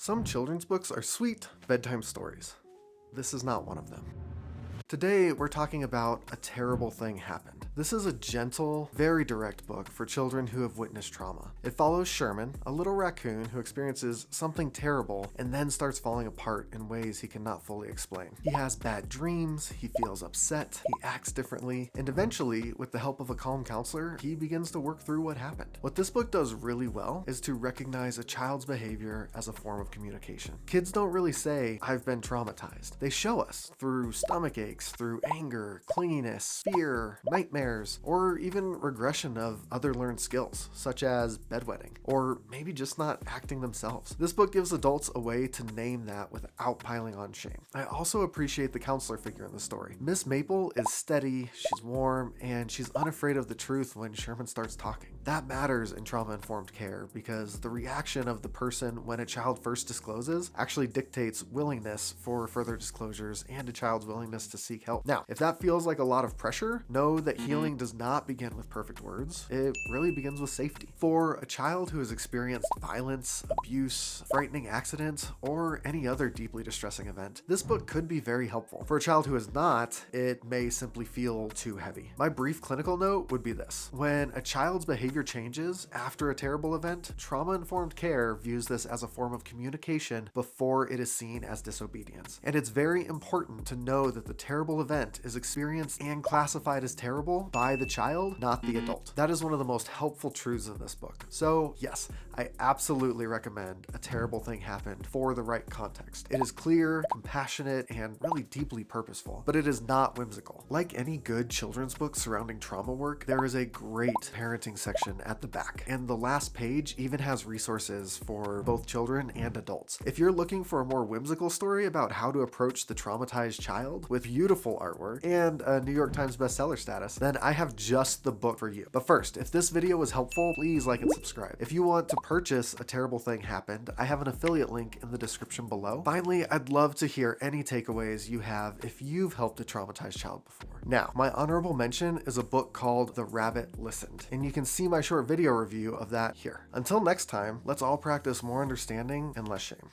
Some children's books are sweet bedtime stories. This is not one of them. Today, we're talking about A Terrible Thing Happened. This is a gentle, very direct book for children who have witnessed trauma. It follows Sherman, a little raccoon who experiences something terrible and then starts falling apart in ways he cannot fully explain. He has bad dreams, he feels upset, he acts differently, and eventually, with the help of a calm counselor, he begins to work through what happened. What this book does really well is to recognize a child's behavior as a form of communication. Kids don't really say, "I've been traumatized." They show us through stomach aches, through anger, clinginess, fear, nightmares, or even regression of other learned skills, such as bedwetting, or maybe just not acting themselves. This book gives adults a way to name that without piling on shame. I also appreciate the counselor figure in the story. Miss Maple is steady, she's warm, and she's unafraid of the truth when Sherman starts talking. That matters in trauma-informed care because the reaction of the person when a child first discloses actually dictates willingness for further disclosures and a child's willingness to seek help. Now, if that feels like a lot of pressure, know that healing does not begin with perfect words. It really begins with safety. For a child who has experienced violence, abuse, frightening accidents, or any other deeply distressing event, this book could be very helpful. For a child who has not, it may simply feel too heavy. My brief clinical note would be this: when a child's behavior changes after a terrible event, trauma-informed care views this as a form of communication before it is seen as disobedience. And it's very important to know that the terrible event is experienced and classified as terrible by the child, not the adult. That is one of the most helpful truths in this book. So yes, I absolutely recommend A Terrible Thing Happened for the right context. It is clear, compassionate, and really deeply purposeful, but it is not whimsical. Like any good children's book surrounding trauma work, there is a great parenting section at the back, and the last page even has resources for both children and adults. If you're looking for a more whimsical story about how to approach the traumatized child with beautiful artwork and a New York Times bestseller status, then I have just the book for you. But first, if this video was helpful, please like and subscribe. If you want to purchase A Terrible Thing Happened, I have an affiliate link in the description below. Finally, I'd love to hear any takeaways you have if you've helped a traumatized child before. Now, my honorable mention is a book called The Rabbit Listened, and you can see my short video review of that here. Until next time, let's all practice more understanding and less shame.